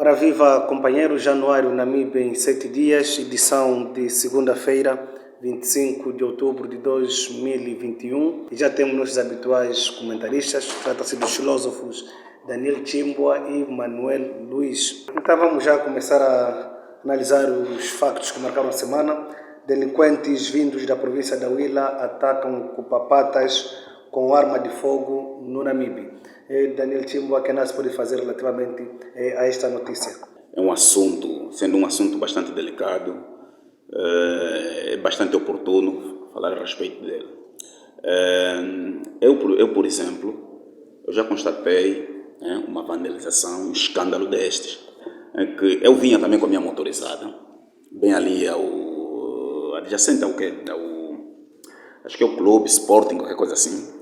Ora viva, companheiro, Januário Namibe em 7 dias, edição de segunda-feira, 25 de outubro de 2021. E já temos nossos habituais comentaristas, trata-se dos filósofos Daniel Chimbwa e Manuel Luiz. Então vamos já começar a analisar os factos que marcaram a semana. Delinquentes vindos da província da Huila atacam Cupapatas com arma de fogo no Namibe. Daniel Chimbwa, que análise pode fazer relativamente a esta notícia? É um assunto, sendo um assunto bastante delicado, é bastante oportuno falar a respeito dele. Eu, por exemplo, eu já constatei uma vandalização, um escândalo destes, em que eu vinha também com a minha motorizada, bem ali adjacente ao quê? Acho que é o Clube Sporting, qualquer coisa assim,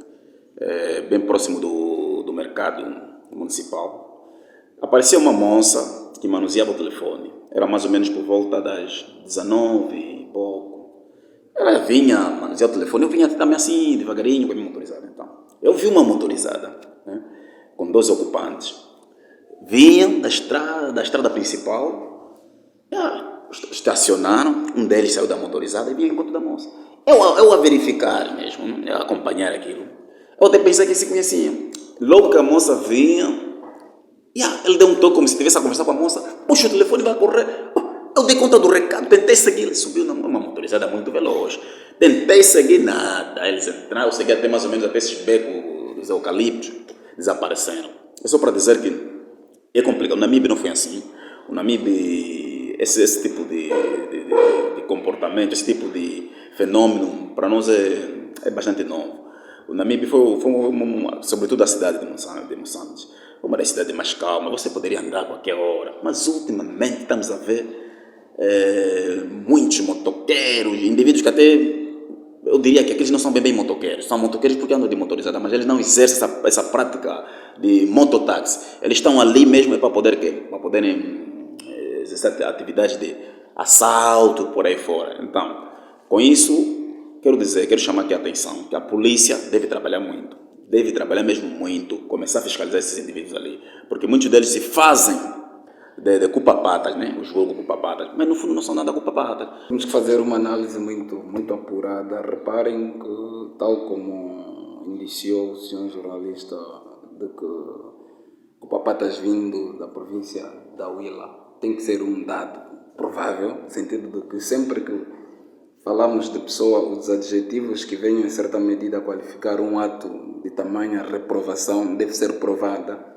bem próximo do mercado municipal. Apareceu uma moça que manuseava o telefone. Era mais ou menos por volta das 19 e pouco. Ela vinha manusear o telefone, eu vinha também assim, devagarinho, com a minha motorizada. Então, eu vi uma motorizada, com 2 ocupantes. Vinham da estrada principal, estacionaram, um deles saiu da motorizada e vinha em encontro da moça. Eu a verificar mesmo, eu a acompanhar aquilo. Eu até pensei que se conheciam. Logo que a moça vinha, ele deu um toque como se estivesse a conversar com a moça. Puxa o telefone e vai correr. Eu dei conta do recado, tentei seguir. Ele subiu numa motorizada muito veloz. Tentei seguir nada. Eles entraram, eu segui até mais ou menos até esses becos dos eucaliptos. Desapareceram. É só para dizer que é complicado. O Namibe não foi assim. O Namibe, esse tipo de comportamento, esse tipo de fenômeno, para nós é bastante novo. O Namibe foi sobretudo a cidade de Moçambique, uma das cidades mais calmas. Você poderia andar a qualquer hora, mas ultimamente estamos a ver muitos motoqueiros, indivíduos que até, eu diria que aqueles não são bem motoqueiros, são motoqueiros porque andam de motorizada, mas eles não exercem essa prática de mototáxi. Eles estão ali mesmo para poderem exercer atividades de assalto por aí fora. Então, com isso, quero chamar aqui a atenção que a polícia deve trabalhar muito, mesmo muito, começar a fiscalizar esses indivíduos ali, porque muitos deles se fazem de culpa-patas, o jogo culpa-patas, mas no fundo não são nada culpa-patas. Temos que fazer uma análise muito apurada. Reparem que, tal como indiciou o senhor jornalista, de que culpa-patas vindo da província da Huila tem que ser um dado provável, no sentido de que sempre que falamos de pessoa, os adjetivos que venham em certa medida a qualificar um ato de tamanha reprovação deve ser provada.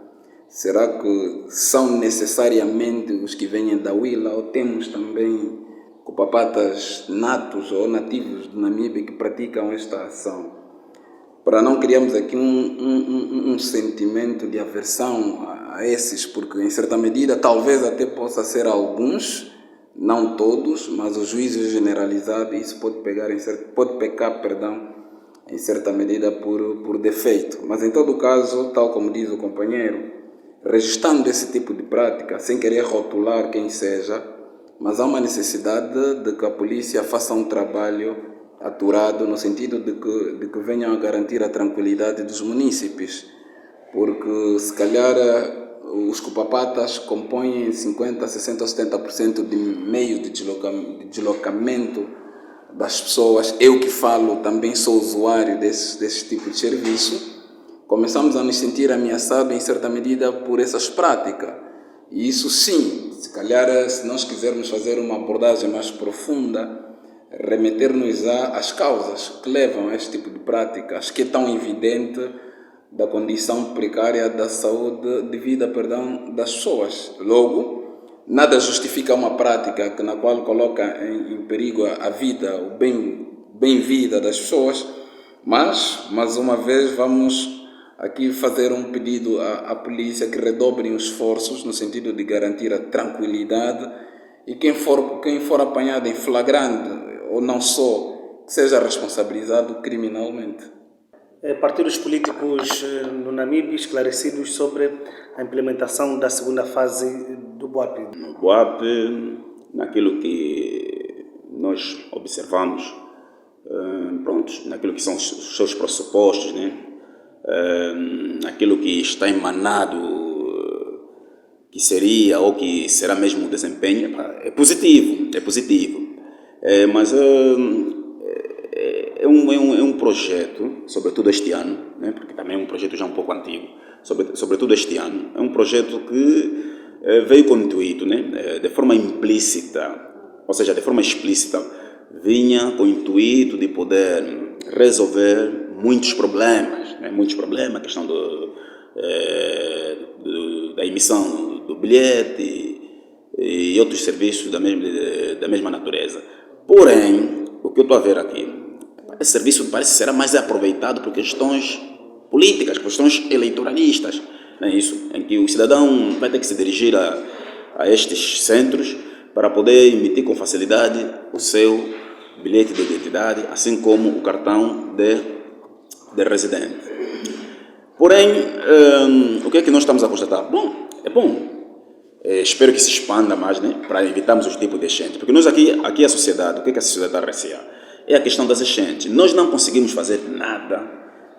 Será que são necessariamente os que vêm da Huila ou temos também cupapatas natos ou nativos do Namibe que praticam esta ação? Para não criarmos aqui um sentimento de aversão a esses, porque em certa medida talvez até possa ser alguns, não todos, mas o juízo generalizado, isso pode pecar, em certa medida por defeito. Mas em todo caso, tal como diz o companheiro, registrando esse tipo de prática, sem querer rotular quem seja, mas há uma necessidade de que a polícia faça um trabalho aturado no sentido de que venham a garantir a tranquilidade dos munícipes, porque se calhar os cupapatas compõem 50%, 60% ou 70% de meio de deslocamento das pessoas. Eu que falo também sou usuário desse tipo de serviço. Começamos a nos sentir ameaçados em certa medida por essas práticas. E isso sim, se calhar se nós quisermos fazer uma abordagem mais profunda, remeter-nos às causas que levam a este tipo de prática. Acho que é tão evidente da condição precária da saúde de vida, das pessoas. Logo, nada justifica uma prática na qual coloca em perigo a vida, o bem-vida das pessoas, mas, mais uma vez, vamos aqui fazer um pedido à polícia que redobrem os esforços no sentido de garantir a tranquilidade e quem for apanhado em flagrante ou não só, seja responsabilizado criminalmente. Partidos políticos no Namibe esclarecidos sobre a implementação da segunda fase do BOAP. No BOAP, naquilo que nós observamos, naquilo que são os seus pressupostos, aquilo que está emanado que seria ou que será mesmo o desempenho, é positivo, mas é um projeto, sobretudo este ano, né, porque também é um projeto já um pouco antigo, sobretudo este ano, é um projeto que veio com o intuito, né, de forma implícita, ou seja, de forma explícita, vinha com o intuito de poder resolver muitos problemas, a questão da emissão do bilhete e outros serviços da mesma natureza. Porém, o que eu estou a ver aqui, esse serviço parece que será mais aproveitado por questões políticas, questões eleitoralistas, não é isso? Em que o cidadão vai ter que se dirigir a estes centros para poder emitir com facilidade o seu bilhete de identidade, assim como o cartão de residente. Porém, o que é que nós estamos a constatar? Bom, é bom. Espero que se expanda mais, né, para evitarmos os tipos de enchentes. Porque nós aqui a sociedade, o que é que a sociedade está a recear? É a questão das enchentes. Nós não conseguimos fazer nada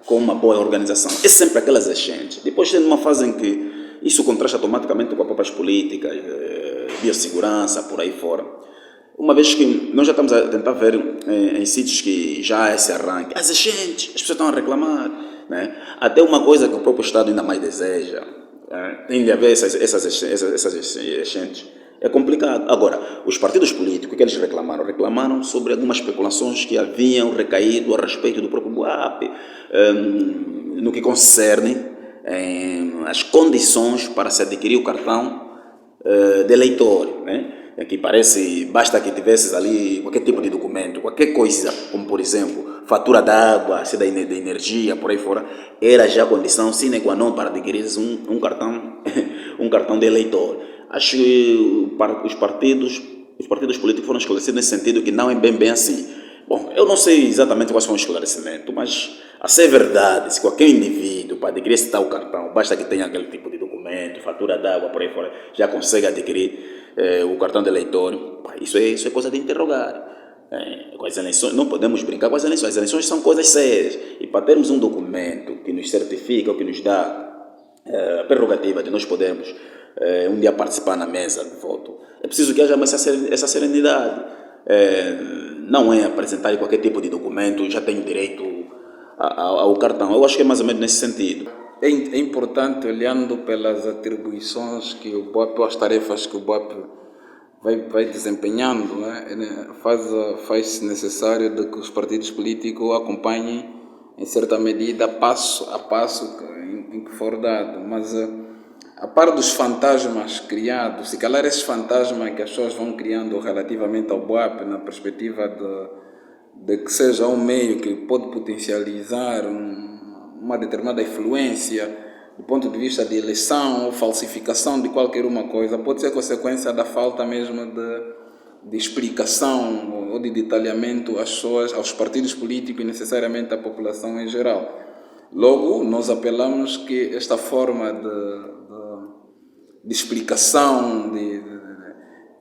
com uma boa organização. É sempre aquelas enchentes. Depois tem uma fase em que isso contrasta automaticamente com as próprias políticas, biossegurança, por aí fora. Uma vez que nós já estamos a tentar ver em sítios que já há esse arranque, as enchentes, as pessoas estão a reclamar, né? Até uma coisa que o próprio Estado ainda mais deseja, tem de haver essas enchentes. É complicado. Agora, os partidos políticos, o que eles reclamaram? Reclamaram sobre algumas especulações que haviam recaído a respeito do próprio BUAP, no que concerne as condições para se adquirir o cartão de eleitor, né? Que basta que tivesses ali qualquer tipo de documento, qualquer coisa, como por exemplo, fatura d'água, se da energia, por aí fora, era já condição sine qua non para adquirir um cartão de eleitor. Acho que os partidos políticos foram esclarecidos nesse sentido que não é bem assim. Bom, eu não sei exatamente quais foram os esclarecimentos, mas a ser verdade, se qualquer indivíduo para adquirir esse tal cartão, basta que tenha aquele tipo de documento, fatura d'água, por aí fora, já consegue adquirir o cartão de eleitor. Isso é coisa de interrogar. Com as eleições, não podemos brincar com as eleições são coisas sérias, e para termos um documento que nos certifica ou que nos dá a prerrogativa de nós podermos um dia participar na mesa de voto, é preciso que haja essa serenidade. Não é apresentar qualquer tipo de documento, já tenho direito ao cartão. Eu acho que é mais ou menos nesse sentido. É importante, olhando pelas atribuições que o BUAP, ou as tarefas que o BUAP vai desempenhando, né? Faz-se necessário de que os partidos políticos acompanhem, em certa medida, passo a passo em que for dado. Mas, a par dos fantasmas criados, se calhar esses fantasmas que as pessoas vão criando relativamente ao BUAP, na perspectiva de que seja um meio que pode potencializar uma determinada influência do ponto de vista de eleição ou falsificação de qualquer uma coisa, pode ser consequência da falta mesmo de explicação ou de detalhamento às pessoas, aos partidos políticos e necessariamente à população em geral. Logo, nós apelamos que esta forma de explicação, de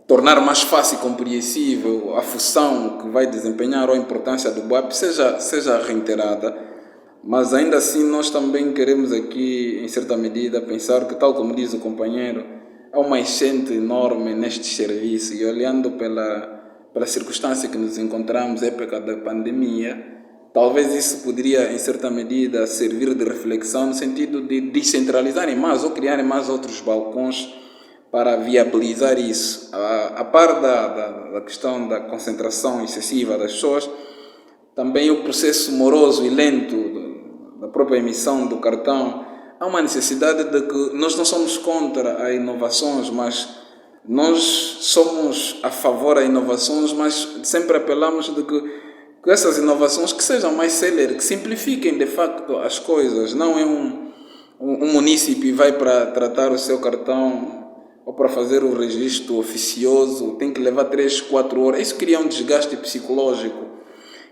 tornar mais fácil e compreensível a função que vai desempenhar ou a importância do BUAP seja reiterada. Mas ainda assim nós também queremos aqui, em certa medida, pensar que, tal como diz o companheiro, há uma enchente enorme neste serviço, e olhando pela circunstância que nos encontramos, época da pandemia, talvez isso poderia, em certa medida, servir de reflexão no sentido de descentralizarem mais ou criarem mais outros balcões para viabilizar isso. A par da questão da concentração excessiva das pessoas, também o processo moroso e lento da própria emissão do cartão, há uma necessidade de que nós não somos contra as inovações, mas nós somos a favor das inovações, mas sempre apelamos de que essas inovações que sejam mais céleres, que simplifiquem de facto as coisas. Não é um munícipe vai para tratar o seu cartão ou para fazer o registro oficioso, tem que levar 3, 4 horas. Isso cria um desgaste psicológico.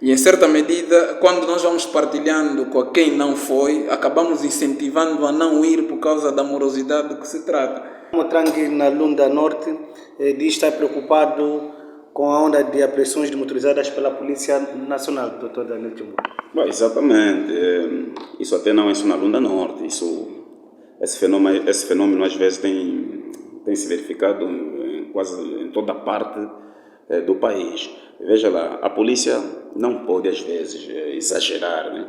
E, em certa medida, quando nós vamos partilhando com quem não foi, acabamos incentivando a não ir por causa da morosidade do que se trata. O Motrangue, na Lunda Norte, diz estar preocupado com a onda de apreensões de motorizadas pela Polícia Nacional, Dr. Daniel Timbu. Exatamente. Isso até não é só na Lunda Norte. Esse fenômeno às vezes tem se verificado quase em toda parte do país. Veja lá, a polícia não pode às vezes exagerar, né?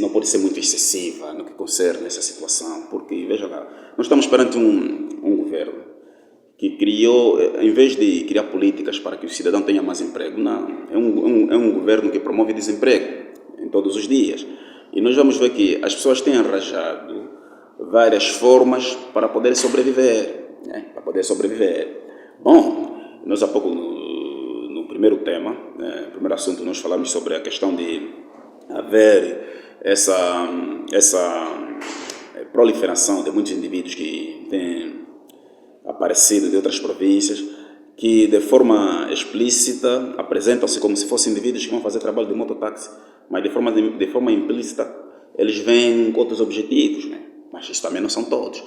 Não pode ser muito excessiva no que concerne essa situação, porque, veja lá, nós estamos perante um governo que criou, em vez de criar políticas para que o cidadão tenha mais emprego, não, é um governo que promove desemprego em todos os dias. E nós vamos ver que as pessoas têm arranjado várias formas para poder sobreviver, né? Para poder sobreviver. Bom, nós há pouco, no primeiro tema, no primeiro assunto, nós falamos sobre a questão de haver essa proliferação de muitos indivíduos que têm aparecido de outras províncias, que de forma explícita apresentam-se como se fossem indivíduos que vão fazer trabalho de mototáxi, mas de forma implícita eles vêm com outros objetivos, né? Mas isso também não são todos.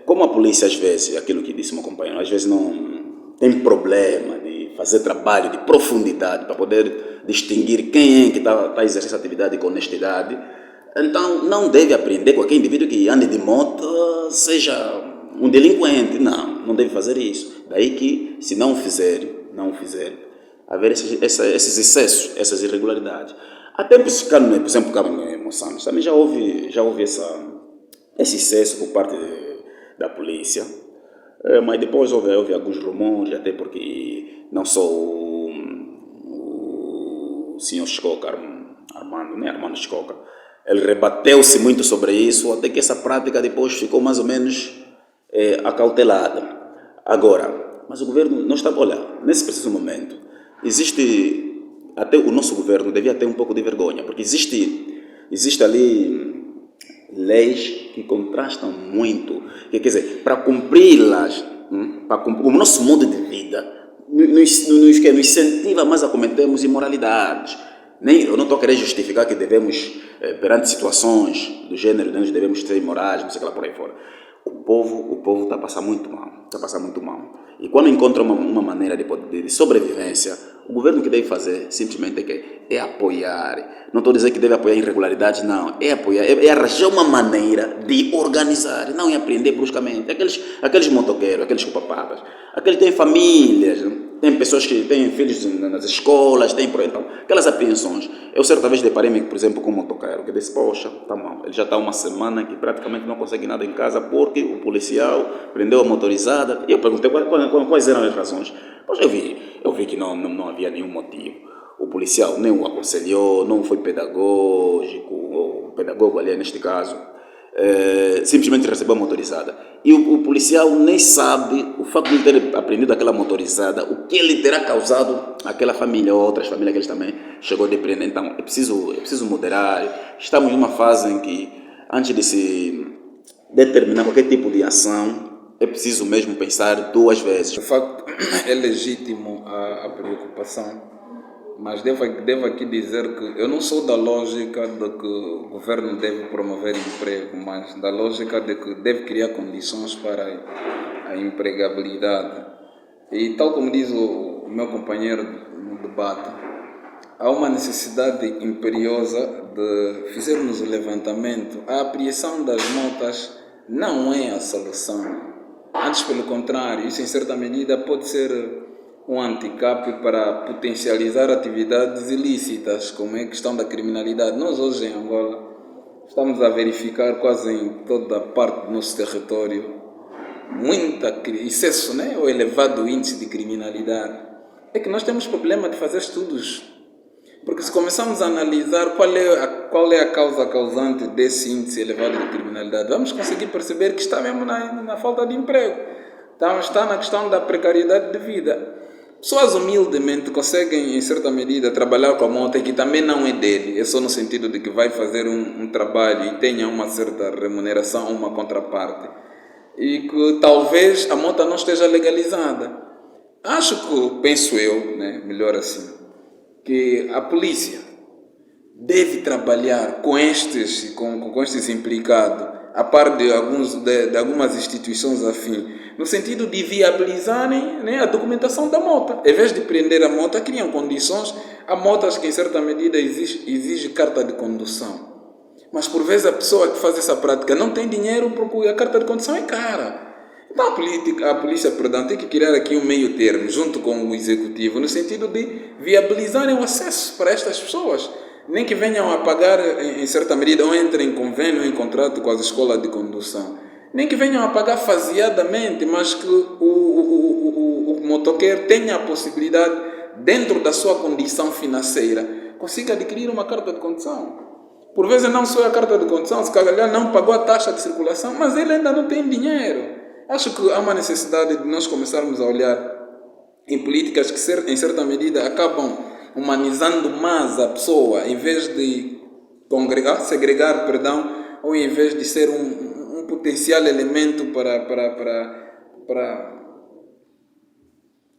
Como a polícia às vezes, aquilo que disse meu companheiro, às vezes não tem problema de fazer trabalho de profundidade para poder distinguir quem é que está exercendo essa atividade com honestidade, então não deve apreender com aquele indivíduo que ande de moto seja um delinquente, não deve fazer isso. Daí que, se não fizer, haver esses excessos, essas irregularidades. Até por exemplo, cá em Moçambique, também já houve esse excesso por parte da polícia, mas depois houve alguns rumores, até porque não só o senhor Chicoca, Armando Chicoca, ele rebateu-se muito sobre isso, até que essa prática depois ficou mais ou menos acautelada. Agora, mas o governo não está, olha, nesse preciso momento, até o nosso governo devia ter um pouco de vergonha, porque existe ali leis que contrastam muito, quer dizer, para cumpri-las, o nosso modo de vida nos incentiva mais a cometermos imoralidades. Eu não estou a querer justificar que devemos, perante situações do gênero, nós devemos ser imorais, não sei o que lá por aí fora. O povo está a passar muito mal. E quando encontra uma maneira de sobrevivência, o governo que deve fazer simplesmente é apoiar. Não estou a dizer que deve apoiar irregularidades, não. É apoiar, é arranjar uma maneira de organizar, não é aprender bruscamente. Aqueles motoqueiros, aqueles cupapapas, aqueles que têm famílias, tem pessoas que têm filhos nas escolas, então, aquelas apreensões. Eu certa vez deparei-me, por exemplo, com um motoqueiro que disse, poxa, tá mal, ele já está uma semana que praticamente não consegue nada em casa porque o policial prendeu a motorizada. E eu perguntei quais eram as razões. Pois eu vi que não havia nenhum motivo. O policial nem o aconselhou, não foi pedagógico, o pedagogo ali neste caso, simplesmente recebeu a motorizada. E o policial nem sabe o facto de ter aprendido aquela motorizada, o que ele terá causado àquela família ou outras famílias que eles também chegou a depreender. Então é preciso moderar. Estamos numa fase em que, antes de se determinar qualquer tipo de ação, é preciso mesmo pensar duas vezes. De facto, é legítimo a preocupação, mas devo aqui dizer que eu não sou da lógica de que o governo deve promover emprego, mas da lógica de que deve criar condições para a empregabilidade. E tal como diz o meu companheiro no debate, há uma necessidade imperiosa de fazermos o levantamento. A apreensão das notas não é a solução. Antes, pelo contrário, isso em certa medida pode ser um handicap para potencializar atividades ilícitas, como é a questão da criminalidade. Nós hoje em Angola estamos a verificar quase em toda parte do nosso território excesso, né? O elevado índice de criminalidade. É que nós temos problema de fazer estudos, porque se começarmos a analisar qual é a causa causante desse índice elevado de criminalidade, vamos conseguir perceber que está mesmo na falta de emprego, está na questão da precariedade de vida. Pessoas humildemente conseguem, em certa medida, trabalhar com a moto, que também não é dele, é só no sentido de que vai fazer um trabalho e tenha uma certa remuneração, uma contraparte, e que talvez a moto não esteja legalizada. Penso eu, né, melhor assim, que a polícia deve trabalhar com estes implicados, a par de algumas instituições afins, no sentido de viabilizarem, né, a documentação da moto. Em vez de prender a moto, criam condições. Há motas que, em certa medida, exige carta de condução. Mas por vezes a pessoa que faz essa prática não tem dinheiro porque a carta de condução é cara. Então a polícia, tem que criar aqui um meio termo junto com o executivo no sentido de viabilizarem o acesso para estas pessoas. Nem que venham a pagar em certa medida ou entrem em convênio ou em contrato com as escolas de condução. Nem que venham a pagar faseadamente, mas que o motoqueiro tenha a possibilidade, dentro da sua condição financeira, consiga adquirir uma carta de condução. Por vezes não só a carta de condução, se calhar não pagou a taxa de circulação, mas ele ainda não tem dinheiro. Acho que há uma necessidade de nós começarmos a olhar em políticas que, em certa medida, acabam humanizando mais a pessoa, em vez de segregar, ou em vez de ser um potencial elemento para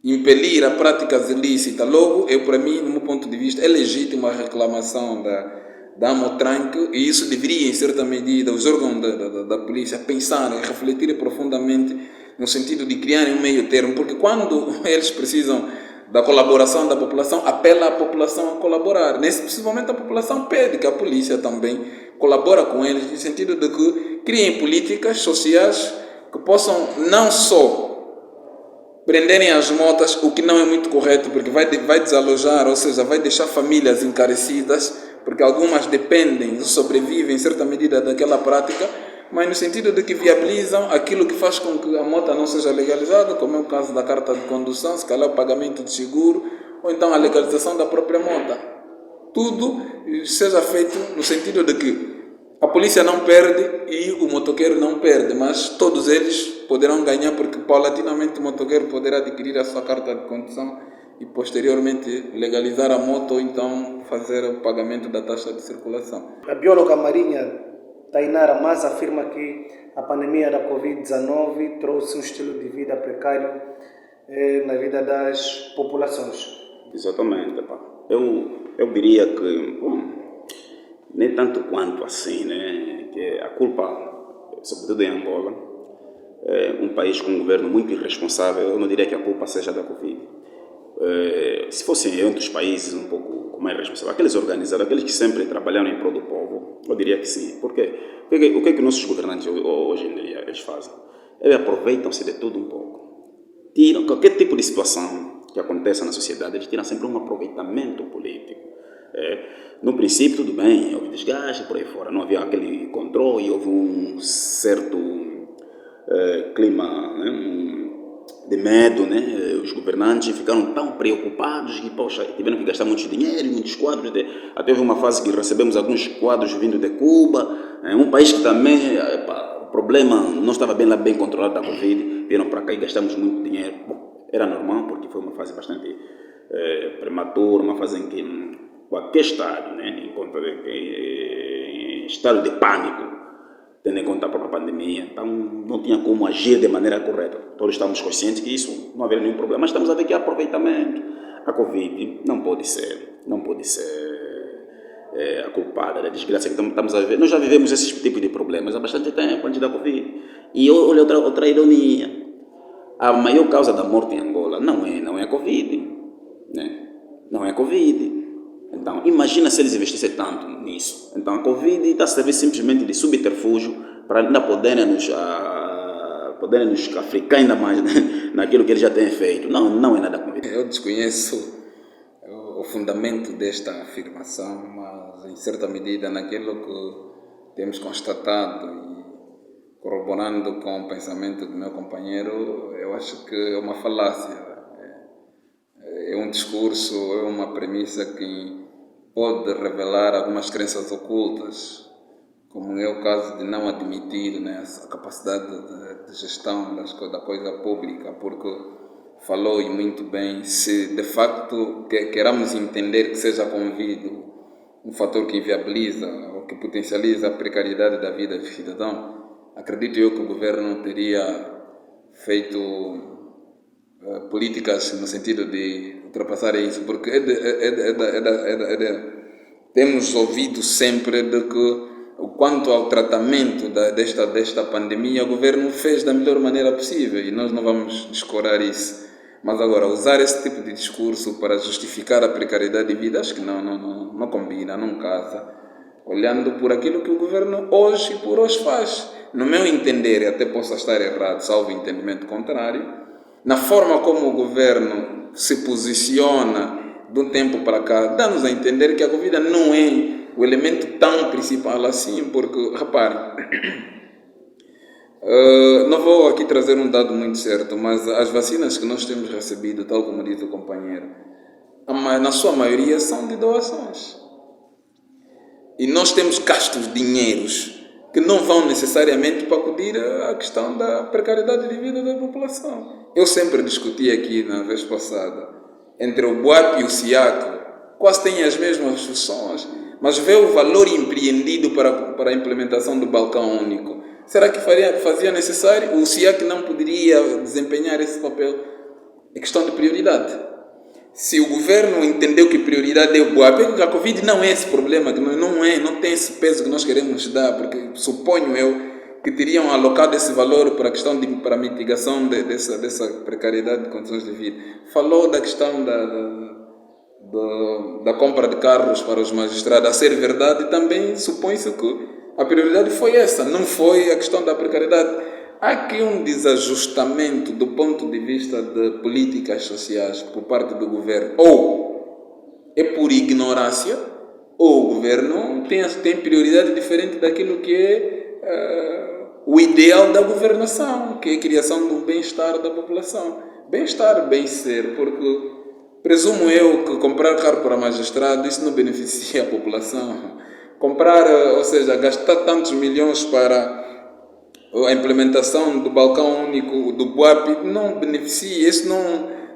impelir a práticas ilícitas. Logo, para mim, no meu ponto de vista, é legítima a reclamação da Amotranque, e isso deveria, em certa medida, os órgãos da polícia pensarem, refletirem profundamente no sentido de criarem um meio termo, porque quando eles precisam da colaboração da população, apela a população a colaborar. Nesse momento a população pede que a polícia também colabore com eles, no sentido de que criem políticas sociais que possam não só prenderem as motas, o que não é muito correto, porque vai desalojar, ou seja, vai deixar famílias encarecidas, porque algumas dependem, sobrevivem em certa medida daquela prática, mas no sentido de que viabilizam aquilo que faz com que a moto não seja legalizada, como é o caso da carta de condução, se calhar o pagamento de seguro, ou então a legalização da própria moto. Tudo seja feito no sentido de que a polícia não perde e o motoqueiro não perde, mas todos eles poderão ganhar, porque paulatinamente o motoqueiro poderá adquirir a sua carta de condução e posteriormente legalizar a moto ou então fazer o pagamento da taxa de circulação. A bióloga marinha Tainara Mas afirma que a pandemia da Covid-19 trouxe um estilo de vida precário na vida das populações. Exatamente. Eu diria que, nem tanto quanto assim, né? Que a culpa, sobretudo em Angola, é um país com um governo muito irresponsável. Eu não diria que a culpa seja da Covid. Se fossem outros países um pouco mais responsáveis, aqueles organizados, aqueles que sempre trabalharam em prol do povo, eu diria que sim. Por quê? O que é que nossos governantes hoje em dia eles fazem? Eles aproveitam-se de tudo um pouco. Tiram qualquer tipo de situação que aconteça na sociedade, eles tiram sempre um aproveitamento político. No princípio, tudo bem, houve desgaste por aí fora, não havia aquele controle, houve um certo clima, né, de medo, né? Os governantes ficaram tão preocupados que, tiveram que gastar muito dinheiro, muitos quadros. Até houve uma fase que recebemos alguns quadros vindo de Cuba, um país que também, o problema não estava bem controlado da Covid, vieram para cá e gastamos muito dinheiro. Bom, era normal, porque foi uma fase bastante prematura, uma fase em que qualquer estado, né, em estado de pânico, tendo em conta a própria pandemia, então não tinha como agir de maneira correta. Todos estamos conscientes que isso não haveria nenhum problema, mas estamos a ver que há aproveitamento. A Covid não pode ser a culpada da desgraça que estamos a viver. Nós já vivemos esse tipo de problemas há bastante tempo antes da Covid. E olha outra ironia, a maior causa da morte em Angola não é a Covid, né? Não é a Covid. Então, imagina se eles investissem tanto nisso. Então, a Covid está a servir simplesmente de subterfúgio para ainda poderem nos africar ainda mais, né, naquilo que eles já têm feito. Não é nada Covid. Eu desconheço o fundamento desta afirmação, mas em certa medida naquilo que temos constatado e corroborando com o pensamento do meu companheiro, eu acho que é uma falácia. É um discurso, é uma premissa que pode revelar algumas crenças ocultas, como é o caso de não admitir, né, a capacidade de gestão da coisa pública, porque falou e muito bem, se de facto queramos entender que seja a Covid um fator que inviabiliza ou que potencializa a precariedade da vida do cidadão, acredito eu que o governo teria feito políticas no sentido de ultrapassar isso, porque temos ouvido sempre de que, quanto ao tratamento desta pandemia, o governo fez da melhor maneira possível e nós não vamos descurar isso. Mas agora, usar esse tipo de discurso para justificar a precariedade de vida, acho que não combina, não casa. olhando por aquilo que o governo hoje por hoje faz. No meu entender, e até posso estar errado, salvo entendimento contrário, na forma como o governo se posiciona de um tempo para cá, dá-nos a entender que a Covid não é o elemento tão principal assim, porque, reparem, não vou aqui trazer um dado muito certo, mas as vacinas que nós temos recebido, tal como diz o companheiro, na sua maioria são de doações. E nós temos gastos dinheiros que não vão necessariamente para acudir à questão da precariedade de vida da população. Eu sempre discuti aqui na vez passada, entre o BUAP e o SIAC, quase têm as mesmas funções, mas vê o valor empreendido para a implementação do balcão único. Será que fazia necessário? O SIAC não poderia desempenhar esse papel? É questão de prioridade. Se o governo entendeu que prioridade é o BUAP, a Covid não é esse problema, não tem esse peso que nós queremos dar, porque suponho eu que teriam alocado esse valor para a questão para a mitigação dessa precariedade de condições de vida. Falou da questão da compra de carros para os magistrados, a ser verdade, também supõe-se que a prioridade foi essa, não foi a questão da precariedade. Há aqui um desajustamento do ponto de vista de políticas sociais por parte do governo. Ou é por ignorância, ou o governo tem prioridade diferente daquilo que é o ideal da governação, que é a criação do bem-estar da população. Bem-estar, bem-ser, porque presumo eu que comprar carro para magistrado, isso não beneficia a população. Ou seja, gastar tantos milhões para a implementação do balcão único do BUAP não beneficia, isso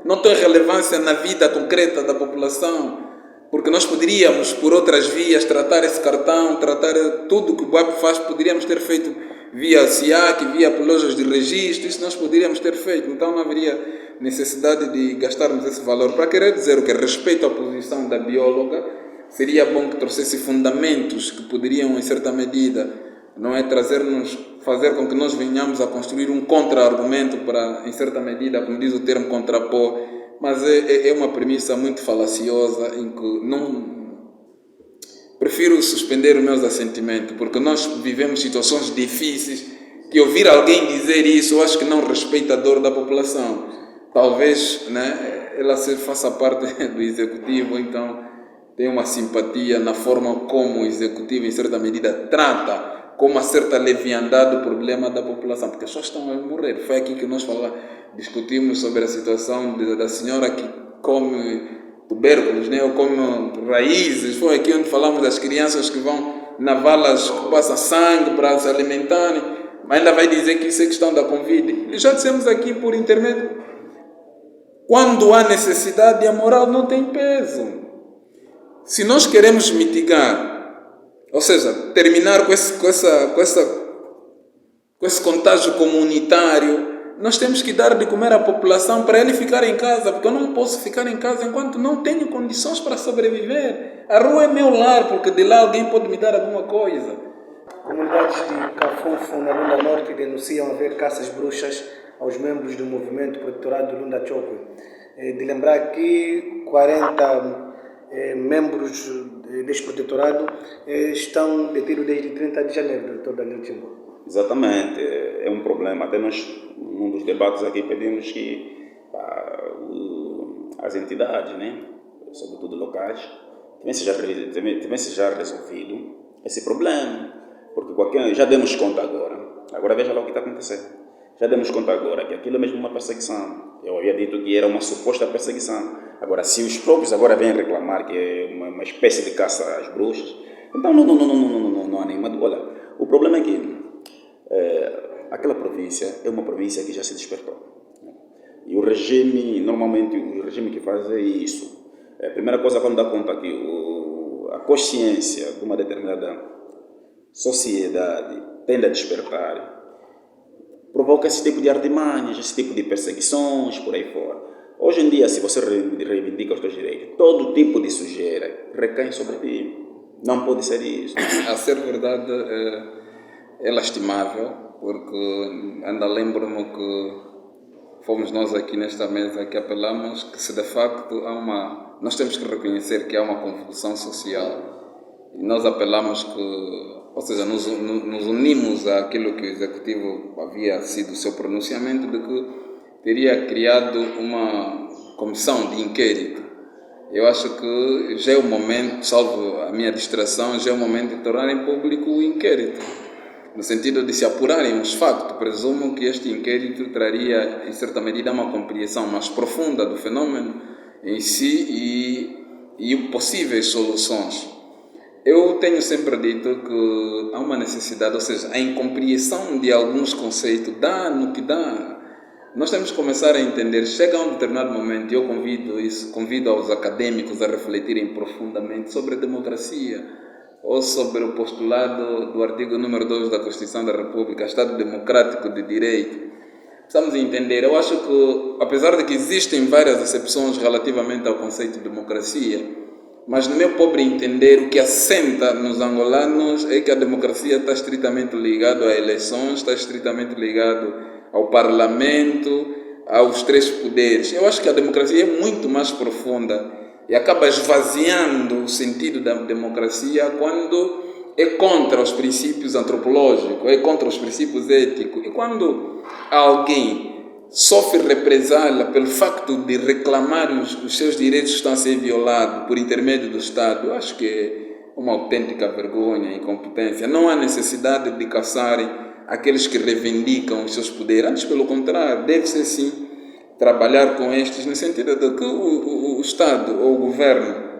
não tem relevância na vida concreta da população, porque nós poderíamos, por outras vias, tratar esse cartão, tratar tudo que o BUAP faz, poderíamos ter feito via SIAC, via lojas de registro, isso nós poderíamos ter feito, então não haveria necessidade de gastarmos esse valor. Para querer dizer o que respeito à posição da bióloga, seria bom que trouxesse fundamentos que poderiam, em certa medida, não é fazer com que nós venhamos a construir um contra-argumento para, em certa medida, como diz o termo, contrapor, mas é uma premissa muito falaciosa em que não prefiro suspender os meus assentimentos, porque nós vivemos situações difíceis que ouvir alguém dizer isso, eu acho que não respeita a dor da população. Talvez, né, ela faça parte do executivo, então tem uma simpatia na forma como o executivo, em certa medida, trata com uma certa leviandade do problema da população, porque as pessoas estão a morrer. Foi aqui que nós discutimos sobre a situação da senhora que come tubérculos, né, ou come raízes. Foi aqui onde falamos das crianças que vão na valas, que passam sangue para se alimentarem, mas ainda vai dizer que isso é questão da Covid. E já dissemos aqui por intermédio, quando há necessidade, a moral não tem peso. Se nós queremos mitigar, ou seja, terminar com esse contágio comunitário, nós temos que dar de comer à população para ele ficar em casa, porque eu não posso ficar em casa enquanto não tenho condições para sobreviver. A rua é meu lar, porque de lá alguém pode me dar alguma coisa. Comunidades de Cafunfo, na Lunda Norte, denunciam haver caças bruxas aos membros do movimento protetorado do Lunda Chokwe. De lembrar que 40 membros deste protetorado estão detidos desde 30 de janeiro, Dr. Daniel Timbo. Exatamente, é um problema. Até nós, num dos debates aqui, pedimos que as entidades, né, sobretudo locais, tivesse já resolvido esse problema. Porque já demos conta agora veja lá o que está acontecendo. Já demos conta agora que aquilo é mesmo uma perseguição. Eu havia dito que era uma suposta perseguição. Agora, se os próprios agora vêm reclamar que é uma espécie de caça às bruxas, então não há nenhuma. Olha, o problema é que aquela província é uma província que já se despertou. E o regime, normalmente, o regime que faz é isso. A primeira coisa, quando dá conta que a consciência de uma determinada sociedade tende a despertar, provoca esse tipo de artimanhas, esse tipo de perseguições, por aí fora. Hoje em dia, se você reivindica os seus direitos, todo tipo de sujeira recai sobre ti. Não pode ser isso. A ser verdade, é lastimável, porque ainda lembro-me que fomos nós aqui nesta mesa que apelamos que se de facto nós temos que reconhecer que há uma convulsão social E nós apelamos que, ou seja, nos unimos àquilo que o Executivo havia sido o seu pronunciamento de que teria criado uma comissão de inquérito. Eu acho que já é o momento, salvo a minha distração, já é o momento de tornar em público o inquérito, no sentido de se apurarem os factos. Presumo que este inquérito traria, em certa medida, uma compreensão mais profunda do fenômeno em si e possíveis soluções. Eu tenho sempre dito que há uma necessidade, ou seja, a incompreensão de alguns conceitos dá no que dá. Nós temos que começar a entender, chega a um determinado momento, e eu convido aos acadêmicos a refletirem profundamente sobre a democracia, ou sobre o postulado do artigo número 2 da Constituição da República, Estado Democrático de Direito. Precisamos entender, eu acho que, apesar de que existem várias exceções relativamente ao conceito de democracia, mas no meu pobre entender, o que assenta nos angolanos é que a democracia está estritamente ligada a eleições, está estritamente ligado ao parlamento, aos 3 poderes. Eu acho que a democracia é muito mais profunda e acaba esvaziando o sentido da democracia quando é contra os princípios antropológicos, é contra os princípios éticos. E quando alguém sofre represália pelo facto de reclamar os seus direitos que estão a ser violados por intermédio do Estado, eu acho que é uma autêntica vergonha e incompetência. Não há necessidade de caçarem aqueles que reivindicam os seus poderes. Antes, pelo contrário, deve-se sim trabalhar com estes no sentido de que o Estado ou o governo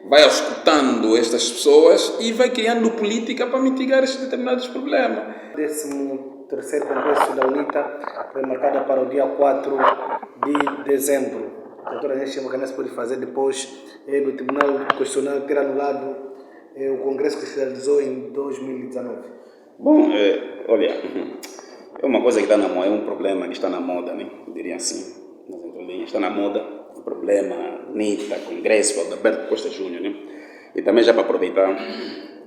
vai auscultando estas pessoas e vai criando política para mitigar estes determinados problemas. 13º Congresso da UNITA foi marcado para o dia 4 de dezembro. A doutora Néstia Macanese pode fazer depois do Tribunal Constitucional ter anulado o Congresso que se realizou em 2019. Bom, olha, é uma coisa que está na moda, é um problema que está na moda, né? Eu diria assim, nas entrelinhas, está na moda, um problema, NITA, Congresso, Alberto Costa Júnior, né? E também já para aproveitar,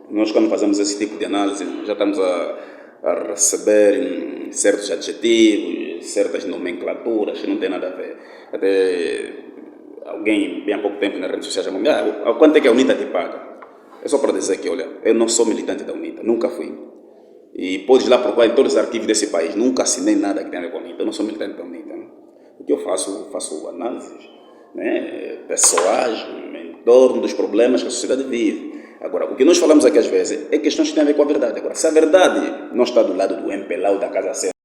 nós quando fazemos esse tipo de análise, já estamos a receber certos adjetivos, certas nomenclaturas que não tem nada a ver. Até alguém, bem há pouco tempo nas redes sociais, chamou quanto é que a UNITA te paga? É só para dizer que, olha, eu não sou militante da UNITA, nunca fui. E podes lá procurar em todos os arquivos desse país, nunca assinei nada que tenha a ver com a UNITA, eu não sou militante da UNITA. Né? O que eu faço análises, né, pessoais, em torno dos problemas que a sociedade vive. Agora, o que nós falamos aqui às vezes é questões que têm a ver com a verdade. Agora, se a verdade não está do lado do MPLA ou da Casa Certa,